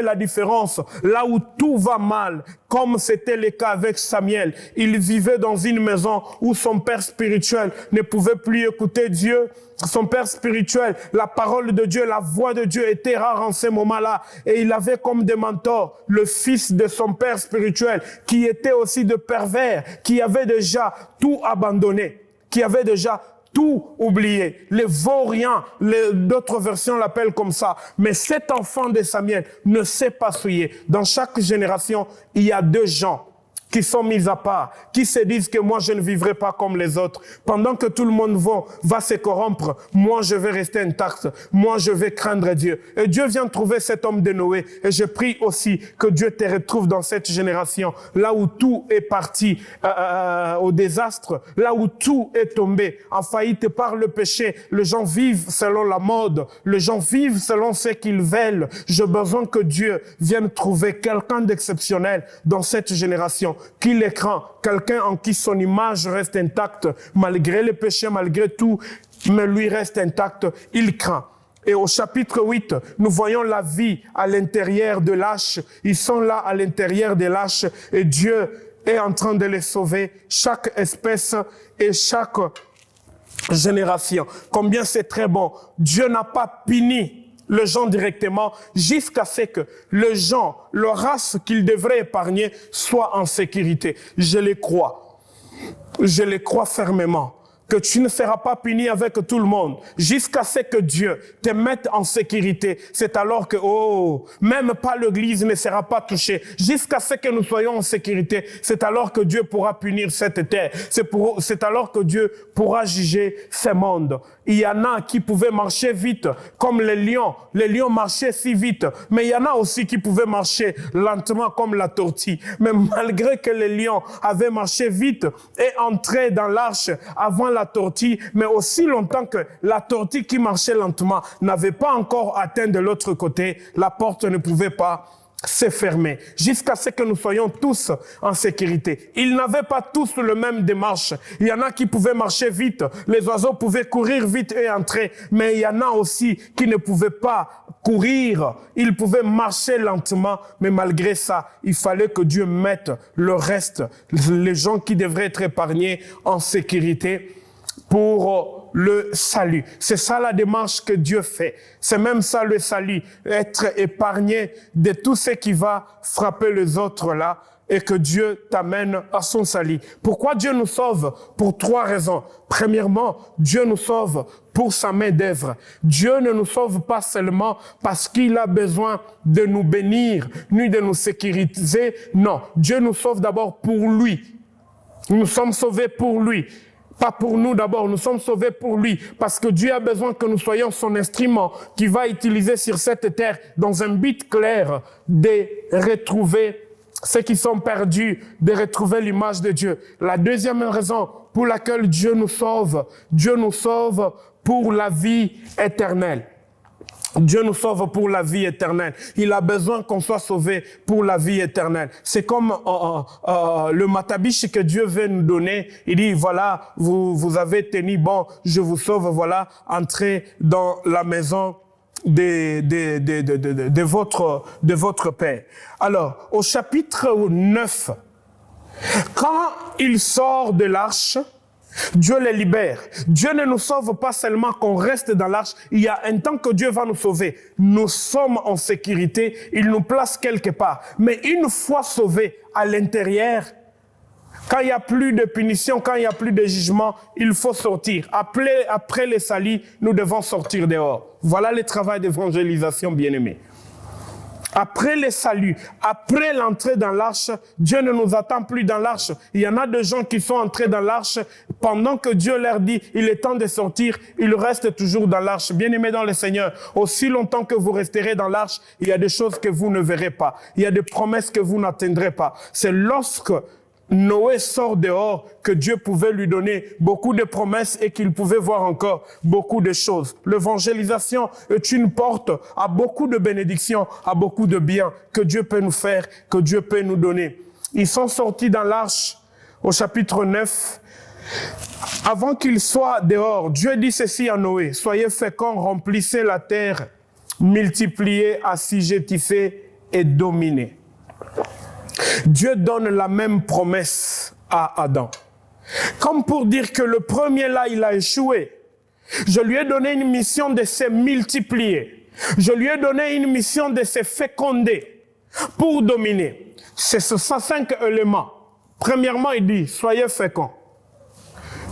la différence. Là où tout va mal, comme c'était le cas avec Samuel, il vivait dans une maison où son père spirituel ne pouvait plus écouter Dieu. Son père spirituel, la parole de Dieu, la voix de Dieu était rare en ces moments-là. Et il avait comme des mentors le fils de son père spirituel, qui était aussi de pervers, qui avait déjà tout abandonné, qui avait déjà tout oublié. Les vauriens, d'autres versions l'appellent comme ça. Mais cet enfant de Samuel ne s'est pas souillé. Dans chaque génération, il y a deux gens qui sont mis à part, qui se disent que moi je ne vivrai pas comme les autres. Pendant que tout le monde va se corrompre, moi je vais rester intact, moi je vais craindre Dieu. Et Dieu vient trouver cet homme de Noé. Et je prie aussi que Dieu te retrouve dans cette génération, là où tout est parti au désastre, là où tout est tombé en faillite par le péché. Les gens vivent selon la mode, les gens vivent selon ce qu'ils veulent. J'ai besoin que Dieu vienne trouver quelqu'un d'exceptionnel dans cette génération, qui les craint, quelqu'un en qui son image reste intacte, malgré le péché, malgré tout, mais lui reste intact, il craint. Et au chapitre 8, nous voyons la vie à l'intérieur de l'arche. Ils sont là à l'intérieur de l'arche et Dieu est en train de les sauver, chaque espèce et chaque génération. Combien c'est très bon. Dieu n'a pas puni les gens directement jusqu'à ce que les gens, leur race qu'il devrait épargner soit en sécurité. Je le crois. Je le crois fermement. Que tu ne seras pas puni avec tout le monde jusqu'à ce que Dieu te mette en sécurité. C'est alors que, même pas l'église ne sera pas touchée. Jusqu'à ce que nous soyons en sécurité, c'est alors que Dieu pourra punir cette terre. C'est alors que Dieu pourra juger ce monde. Il y en a qui pouvaient marcher vite, comme les lions. Les lions marchaient si vite. Mais il y en a aussi qui pouvaient marcher lentement, comme la tortue. Mais malgré que les lions avaient marché vite et entré dans l'arche avant la tortue, mais aussi longtemps que la tortue qui marchait lentement n'avait pas encore atteint de l'autre côté, la porte ne pouvait pas se fermer, jusqu'à ce que nous soyons tous en sécurité. Ils n'avaient pas tous le même démarche. Il y en a qui pouvaient marcher vite, les oiseaux pouvaient courir vite et entrer, mais il y en a aussi qui ne pouvaient pas courir, ils pouvaient marcher lentement, mais malgré ça, il fallait que Dieu mette le reste, les gens qui devraient être épargnés, en sécurité pour le salut. C'est ça la démarche que Dieu fait. C'est même ça le salut, être épargné de tout ce qui va frapper les autres là et que Dieu t'amène à son salut. Pourquoi Dieu nous sauve? Pour trois raisons. Premièrement, Dieu nous sauve pour sa main d'œuvre. Dieu ne nous sauve pas seulement parce qu'il a besoin de nous bénir, ni de nous sécuriser. Non, Dieu nous sauve d'abord pour lui. Nous sommes sauvés pour lui. Pas pour nous d'abord, nous sommes sauvés pour lui, parce que Dieu a besoin que nous soyons son instrument qu'il va utiliser sur cette terre dans un but clair de retrouver ceux qui sont perdus, de retrouver l'image de Dieu. La deuxième raison pour laquelle Dieu nous sauve pour la vie éternelle. Dieu nous sauve pour la vie éternelle. Il a besoin qu'on soit sauvé pour la vie éternelle. C'est comme le matabiche que Dieu veut nous donner. Il dit, voilà, vous avez tenu bon, je vous sauve, voilà, entrez dans la maison de votre Père. Alors, au chapitre 9, quand il sort de l'arche, Dieu les libère. Dieu ne nous sauve pas seulement qu'on reste dans l'arche. Il y a un temps que Dieu va nous sauver. Nous sommes en sécurité. Il nous place quelque part. Mais une fois sauvés à l'intérieur, quand il n'y a plus de punition, quand il n'y a plus de jugement, il faut sortir. Après les salis, nous devons sortir dehors. Voilà le travail d'évangélisation, bien-aimés. Après le salut, après l'entrée dans l'arche, Dieu ne nous attend plus dans l'arche. Il y en a des gens qui sont entrés dans l'arche pendant que Dieu leur dit, il est temps de sortir, ils restent toujours dans l'arche. Bien-aimés dans le Seigneur, aussi longtemps que vous resterez dans l'arche, il y a des choses que vous ne verrez pas. Il y a des promesses que vous n'atteindrez pas. C'est lorsque Noé sort dehors que Dieu pouvait lui donner beaucoup de promesses et qu'il pouvait voir encore beaucoup de choses. L'évangélisation est une porte à beaucoup de bénédictions, à beaucoup de biens que Dieu peut nous faire, que Dieu peut nous donner. Ils sont sortis dans l'arche au chapitre 9. Avant qu'ils soient dehors, Dieu dit ceci à Noé, « Soyez féconds, remplissez la terre, multipliez, assujettissez et dominer. Dieu donne la même promesse à Adam. Comme pour dire que le premier là, il a échoué. Je lui ai donné une mission de se multiplier. Je lui ai donné une mission de se féconder pour dominer. C'est ces 5 éléments. Premièrement, il dit, soyez féconds.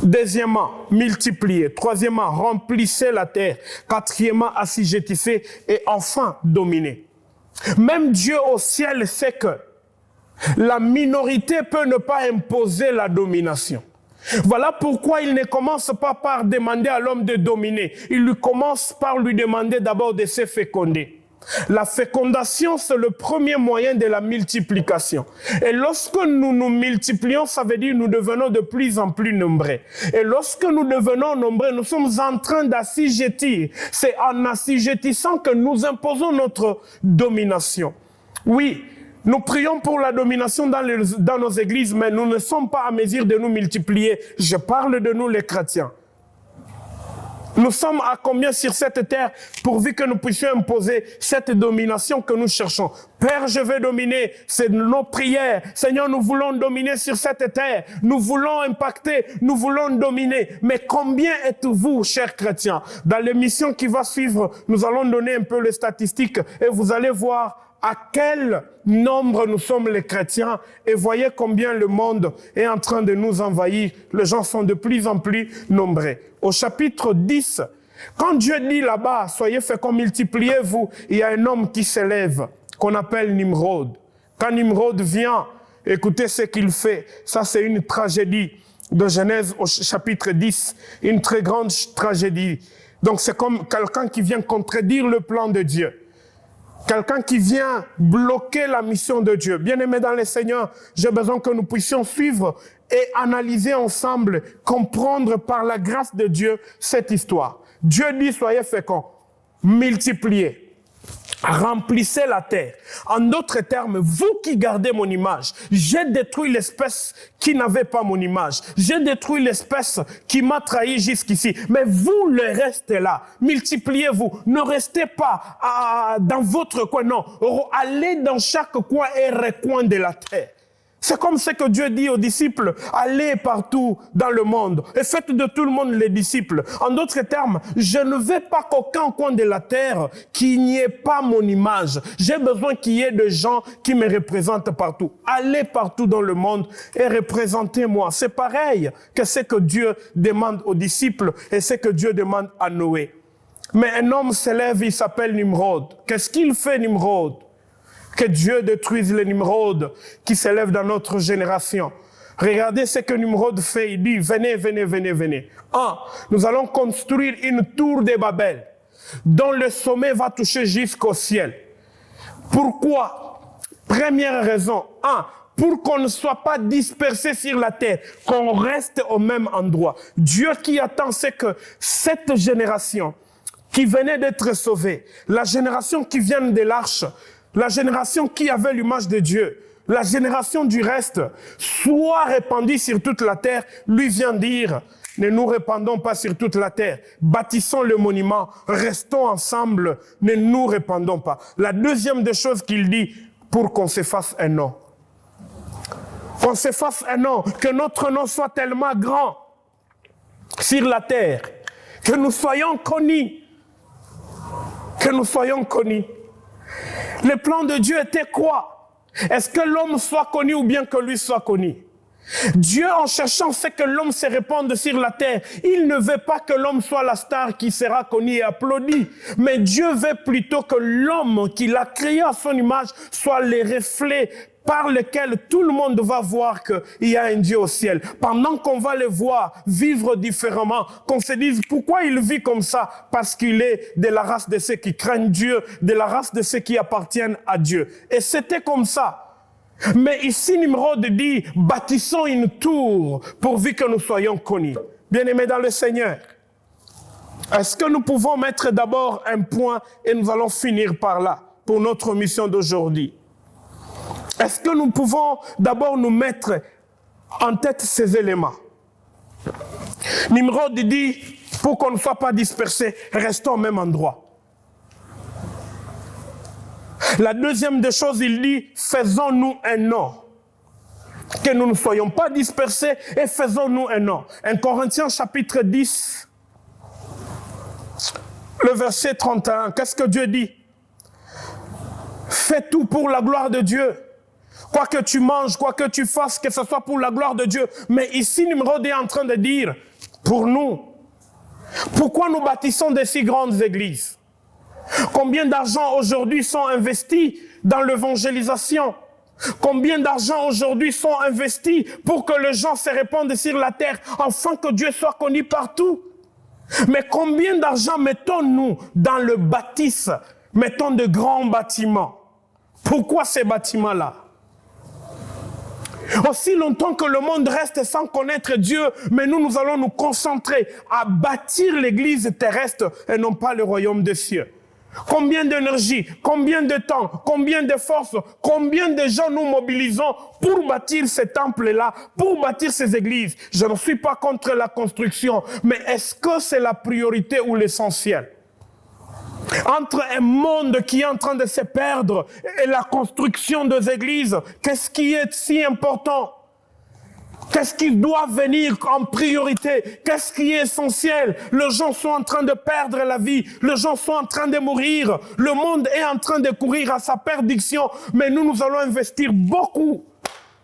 Deuxièmement, multipliez. Troisièmement, remplissez la terre. Quatrièmement, assujettissez. Et enfin, dominez. Même Dieu au ciel sait que la minorité peut ne pas imposer la domination. Voilà pourquoi il ne commence pas par demander à l'homme de dominer. Il lui commence par lui demander d'abord de se féconder. La fécondation, c'est le premier moyen de la multiplication. Et lorsque nous nous multiplions, ça veut dire que nous devenons de plus en plus nombreux. Et lorsque nous devenons nombreux, nous sommes en train d'assujettir. C'est en assujettissant que nous imposons notre domination. Oui, nous prions pour la domination dans nos églises, mais nous ne sommes pas à mesure de nous multiplier. Je parle de nous les chrétiens. Nous sommes à combien sur cette terre pourvu que nous puissions imposer cette domination que nous cherchons. Père, je veux dominer, c'est nos prières. Seigneur, nous voulons dominer sur cette terre. Nous voulons impacter, nous voulons dominer. Mais combien êtes-vous, chers chrétiens? Dans l'émission qui va suivre, nous allons donner un peu les statistiques et vous allez voir à quel nombre nous sommes les chrétiens et voyez combien le monde est en train de nous envahir. Les gens sont de plus en plus nombreux. Au chapitre 10, quand Dieu dit là-bas, soyez féconds, multipliez-vous, il y a un homme qui s'élève, qu'on appelle Nimrod. Quand Nimrod vient, écoutez ce qu'il fait. Ça, c'est une tragédie de Genèse au chapitre 10, une très grande tragédie. Donc, c'est comme quelqu'un qui vient contredire le plan de Dieu. Quelqu'un qui vient bloquer la mission de Dieu. Bien-aimés dans le Seigneur, j'ai besoin que nous puissions suivre et analyser ensemble, comprendre par la grâce de Dieu cette histoire. Dieu dit, soyez féconds, multipliez, remplissez la terre. En d'autres termes, vous qui gardez mon image, j'ai détruit l'espèce qui n'avait pas mon image. J'ai détruit l'espèce qui m'a trahi jusqu'ici. Mais vous, le restez là. Multipliez-vous. Ne restez pas dans votre coin. Non. Allez dans chaque coin et recoin de la terre. C'est comme ce que Dieu dit aux disciples, allez partout dans le monde et faites de tout le monde les disciples. En d'autres termes, je ne veux pas qu'aucun coin de la terre qu'il n'y ait pas mon image. J'ai besoin qu'il y ait des gens qui me représentent partout. Allez partout dans le monde et représentez-moi. C'est pareil que ce que Dieu demande aux disciples et ce que Dieu demande à Noé. Mais un homme s'élève, il s'appelle Nimrod. Qu'est-ce qu'il fait, Nimrod? Que Dieu détruise les Nimrod qui s'élèvent dans notre génération. Regardez ce que Nimrod fait. Il dit, venez, venez, venez, venez. Nous allons construire une tour de Babel dont le sommet va toucher jusqu'au ciel. Pourquoi? Première raison. Pour qu'on ne soit pas dispersé sur la terre, qu'on reste au même endroit. Dieu qui attend, c'est que cette génération qui venait d'être sauvée, la génération qui vient de l'arche, la génération qui avait l'image de Dieu, la génération du reste, soit répandue sur toute la terre, lui vient dire, ne nous répandons pas sur toute la terre, bâtissons le monument, restons ensemble, ne nous répandons pas. La deuxième des choses qu'il dit, pour qu'on se fasse un nom. Qu'on se fasse un nom, que notre nom soit tellement grand sur la terre, que nous soyons connus, que nous soyons connus. Le plan de Dieu était quoi? Est-ce que l'homme soit connu ou bien que lui soit connu? Dieu, en cherchant ce que l'homme se répande sur la terre, il ne veut pas que l'homme soit la star qui sera connue et applaudie. Mais Dieu veut plutôt que l'homme qu'il a créé à son image soit le reflet par lequel tout le monde va voir qu'il y a un Dieu au ciel. Pendant qu'on va le voir vivre différemment, qu'on se dise pourquoi il vit comme ça? Parce qu'il est de la race de ceux qui craignent Dieu, de la race de ceux qui appartiennent à Dieu. Et c'était comme ça. Mais ici, Nimrod dit, bâtissons une tour pourvu que nous soyons connus. Bien-aimés dans le Seigneur, est-ce que nous pouvons mettre d'abord un point et nous allons finir par là pour notre mission d'aujourd'hui? Est-ce que nous pouvons d'abord nous mettre en tête ces éléments? Nimrod dit, pour qu'on ne soit pas dispersés, restons au même endroit. La deuxième des choses, il dit, faisons-nous un nom. Que nous ne soyons pas dispersés et faisons-nous un nom. 1 Corinthiens chapitre 10, le verset 31, qu'est-ce que Dieu dit? Fais tout pour la gloire de Dieu. Quoi que tu manges, quoi que tu fasses, que ce soit pour la gloire de Dieu. Mais ici, Nimrod est en train de dire, pour nous, pourquoi nous bâtissons de si grandes églises? Combien d'argent aujourd'hui sont investis dans l'évangélisation? Combien d'argent aujourd'hui sont investis pour que les gens se répandent sur la terre, afin que Dieu soit connu partout? Mais combien d'argent mettons-nous dans le bâtisse? Mettons de grands bâtiments. Pourquoi ces bâtiments-là? Aussi longtemps que le monde reste sans connaître Dieu, mais nous allons nous concentrer à bâtir l'église terrestre et non pas le royaume des cieux. Combien d'énergie, combien de temps, combien de force, combien de gens nous mobilisons pour bâtir ces temples-là, pour bâtir ces églises? Je ne suis pas contre la construction, mais est-ce que c'est la priorité ou l'essentiel? Entre un monde qui est en train de se perdre et la construction des églises, qu'est-ce qui est si important? Qu'est-ce qui doit venir en priorité? Qu'est-ce qui est essentiel? Les gens sont en train de perdre la vie. Les gens sont en train de mourir. Le monde est en train de courir à sa perdition. Mais nous allons investir beaucoup.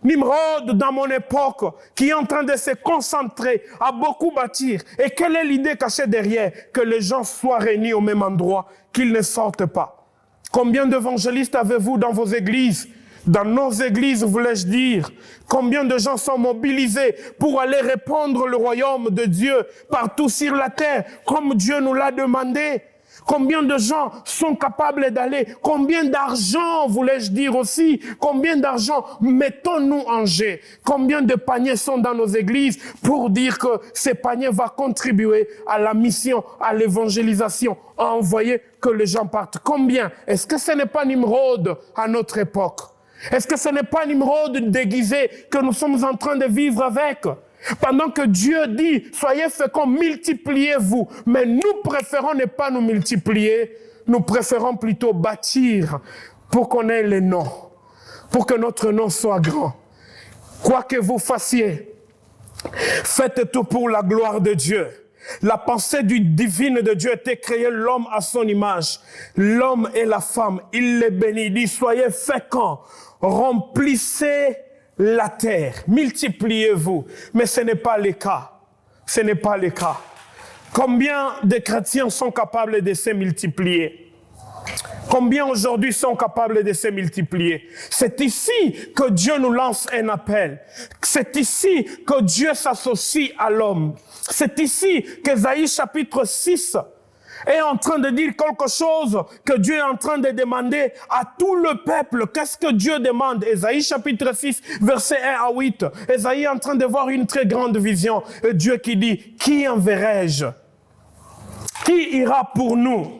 Nimrod, dans mon époque, qui est en train de se concentrer, à beaucoup bâtir. Et quelle est l'idée cachée derrière? Que les gens soient réunis au même endroit, qu'ils ne sortent pas. Combien d'évangélistes avez-vous dans vos églises? Dans nos églises, voulais-je dire, combien de gens sont mobilisés pour aller répandre le royaume de Dieu partout sur la terre, comme Dieu nous l'a demandé? Combien de gens sont capables d'aller? Combien d'argent, voulais-je dire aussi, combien d'argent mettons-nous en jeu? Combien de paniers sont dans nos églises pour dire que ces paniers vont contribuer à la mission, à l'évangélisation, à envoyer que les gens partent? Combien? Est-ce que ce n'est pas Nimrod à notre époque? Est-ce que ce n'est pas Nimrod déguisé que nous sommes en train de vivre avec? Pendant que Dieu dit, soyez féconds, multipliez-vous. Mais nous préférons ne pas nous multiplier. Nous préférons plutôt bâtir pour qu'on ait les noms. Pour que notre nom soit grand. Quoi que vous fassiez, faites tout pour la gloire de Dieu. La pensée divine de Dieu était créer l'homme à son image. L'homme et la femme, il les bénit. Il dit, soyez féconds, remplissez la terre, multipliez-vous. Mais ce n'est pas le cas. Ce n'est pas le cas. Combien de chrétiens sont capables de se multiplier? Combien aujourd'hui sont capables de se multiplier? C'est ici que Dieu nous lance un appel. C'est ici que Dieu s'associe à l'homme. C'est ici qu'Ésaïe chapitre 6 est en train de dire quelque chose que Dieu est en train de demander à tout le peuple. Qu'est-ce que Dieu demande? Ésaïe chapitre 6, verset 1 à 8. Ésaïe est en train de voir une très grande vision. Et Dieu qui dit, qui enverrai-je? Qui ira pour nous?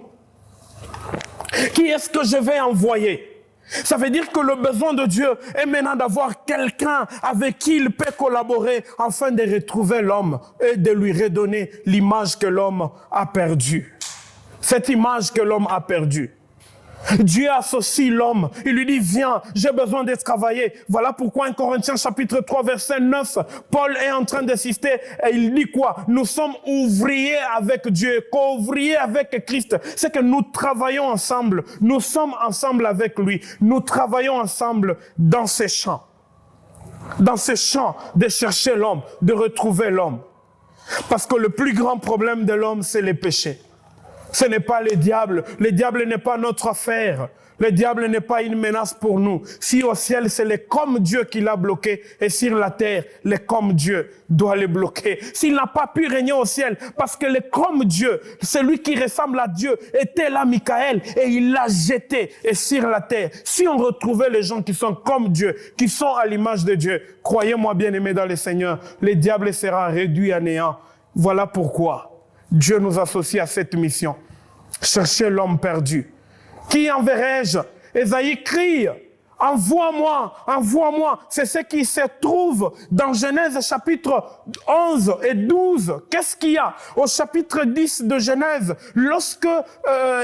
Qui est-ce que je vais envoyer? Ça veut dire que le besoin de Dieu est maintenant d'avoir quelqu'un avec qui il peut collaborer afin de retrouver l'homme et de lui redonner l'image que l'homme a perdue. Cette image que l'homme a perdue. Dieu associe l'homme. Il lui dit, viens, j'ai besoin de travailler. Voilà pourquoi 1 Corinthiens chapitre 3 verset 9, Paul est en train d'insister et il dit quoi? Nous sommes ouvriers avec Dieu, co-ouvriers avec Christ. C'est que nous travaillons ensemble. Nous sommes ensemble avec lui. Nous travaillons ensemble dans ces champs. Dans ces champs de chercher l'homme, de retrouver l'homme. Parce que le plus grand problème de l'homme, c'est les péchés. Ce n'est pas le diable. Le diable n'est pas notre affaire. Le diable n'est pas une menace pour nous. Si au ciel, c'est le comme Dieu qui l'a bloqué, et sur la terre, le comme Dieu doit le bloquer. S'il n'a pas pu régner au ciel, parce que le comme Dieu, celui qui ressemble à Dieu, était là, Michael, et il l'a jeté, et sur la terre. Si on retrouvait les gens qui sont comme Dieu, qui sont à l'image de Dieu, croyez-moi bien aimé dans le Seigneur, le diable sera réduit à néant. Voilà pourquoi Dieu nous associe à cette mission. Chercher l'homme perdu. Qui enverrai-je? Ésaïe crie envoie-moi, envoie-moi. C'est ce qui se trouve dans Genèse chapitre 11 et 12. Qu'est-ce qu'il y a au chapitre 10 de Genèse? Lorsque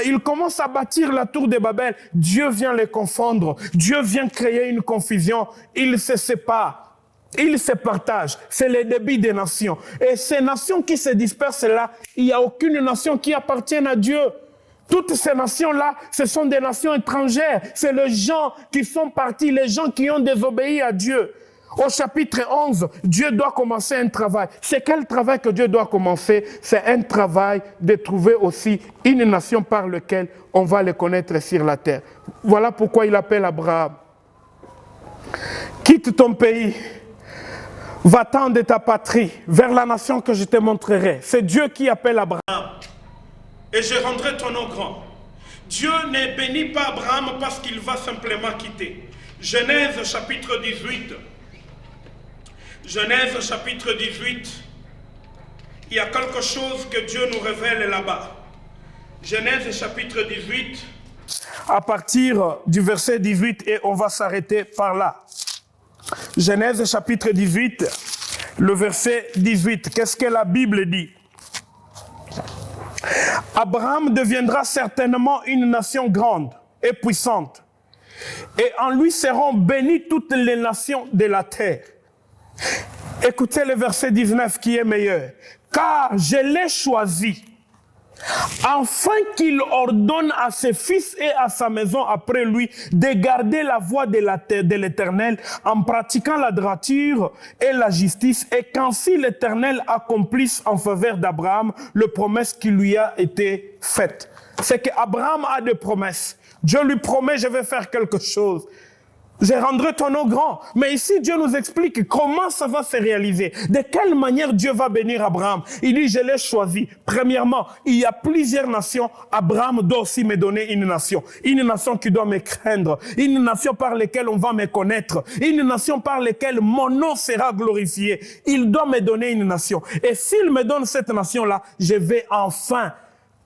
ils commencent à bâtir la tour de Babel, Dieu vient les confondre. Dieu vient créer une confusion. Ils se séparent. Ils se partagent. C'est le début des nations. Et ces nations qui se dispersent là, il n'y a aucune nation qui appartienne à Dieu. Toutes ces nations-là, ce sont des nations étrangères. C'est les gens qui sont partis, les gens qui ont désobéi à Dieu. Au chapitre 11, Dieu doit commencer un travail. C'est quel travail que Dieu doit commencer? C'est un travail de trouver aussi une nation par laquelle on va les connaître sur la terre. Voilà pourquoi il appelle Abraham. Quitte ton pays. Va-t'en de ta patrie vers la nation que je te montrerai. C'est Dieu qui appelle Abraham. Et je rendrai ton nom grand. Dieu ne bénit pas Abraham parce qu'il va simplement quitter. Genèse chapitre 18. Genèse chapitre 18. Il y a quelque chose que Dieu nous révèle là-bas. Genèse chapitre 18. À partir du verset 18, et on va s'arrêter par là. Genèse chapitre 18, le verset 18. Qu'est-ce que la Bible dit? Abraham deviendra certainement une nation grande et puissante. Et en lui seront bénies toutes les nations de la terre. Écoutez le verset 19 qui est meilleur. Car je l'ai choisi, afin qu'il ordonne à ses fils et à sa maison après lui de garder la voie de l'Éternel en pratiquant la droiture et la justice, et qu'ainsi l'Éternel accomplisse en faveur d'Abraham le promesse qui lui a été faite. C'est qu'Abraham a des promesses. Dieu lui promet, je vais faire quelque chose. Je rendrai ton nom grand. Mais ici, Dieu nous explique comment ça va se réaliser. De quelle manière Dieu va bénir Abraham. Il dit, je l'ai choisi. Premièrement, il y a plusieurs nations. Abraham doit aussi me donner une nation. Une nation qui doit me craindre. Une nation par laquelle on va me connaître. Une nation par laquelle mon nom sera glorifié. Il doit me donner une nation. Et s'il me donne cette nation-là, je vais enfin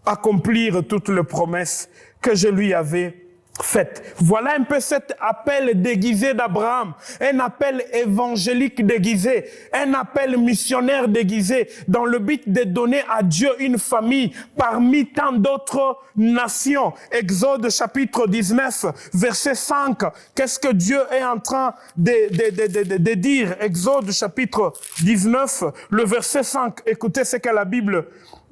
accomplir toutes les promesses que je lui avais faites. Voilà un peu cet appel déguisé d'Abraham, un appel évangélique déguisé, un appel missionnaire déguisé, dans le but de donner à Dieu une famille parmi tant d'autres nations. Exode chapitre 19, verset 5. Qu'est-ce que Dieu est en train de dire? Exode chapitre 19, le verset 5. Écoutez ce que la Bible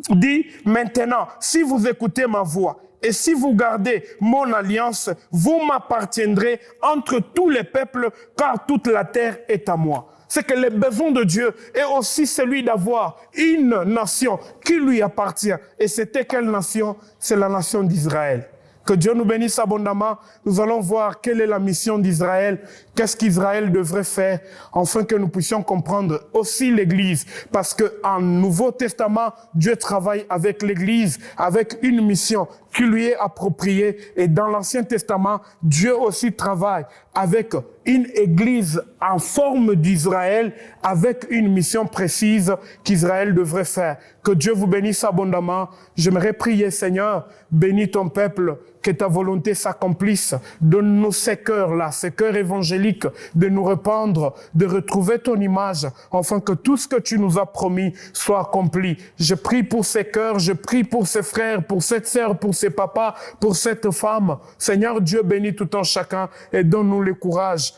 dit. Maintenant, si vous écoutez ma voix, et si vous gardez mon alliance, vous m'appartiendrez entre tous les peuples, car toute la terre est à moi. C'est que le besoin de Dieu est aussi celui d'avoir une nation qui lui appartient. Et c'était quelle nation? C'est la nation d'Israël. Que Dieu nous bénisse abondamment. Nous allons voir quelle est la mission d'Israël, qu'est-ce qu'Israël devrait faire, afin que nous puissions comprendre aussi l'Église. Parce qu'en Nouveau Testament, Dieu travaille avec l'Église, avec une mission qui lui est appropriée. Et dans l'Ancien Testament, Dieu aussi travaille avec une Église en forme d'Israël, avec une mission précise qu'Israël devrait faire. Que Dieu vous bénisse abondamment. J'aimerais prier, Seigneur, bénis ton peuple, que ta volonté s'accomplisse. Donne-nous ces cœurs-là, ces cœurs évangéliques, de nous répandre, de retrouver ton image, afin que tout ce que tu nous as promis soit accompli. Je prie pour ces cœurs, je prie pour ces frères, pour cette sœur, pour ces papas, pour cette femme. Seigneur Dieu, bénis tout en chacun et donne-nous le courage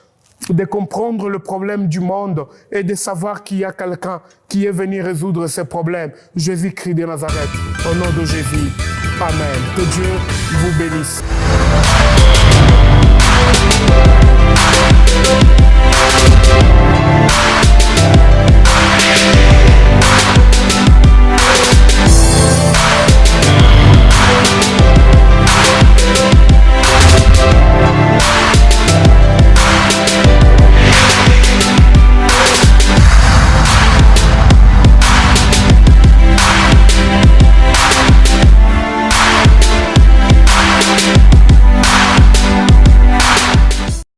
de comprendre le problème du monde et de savoir qu'il y a quelqu'un qui est venu résoudre ces problèmes. Jésus-Christ de Nazareth, au nom de Jésus. Amen. Que Dieu vous bénisse.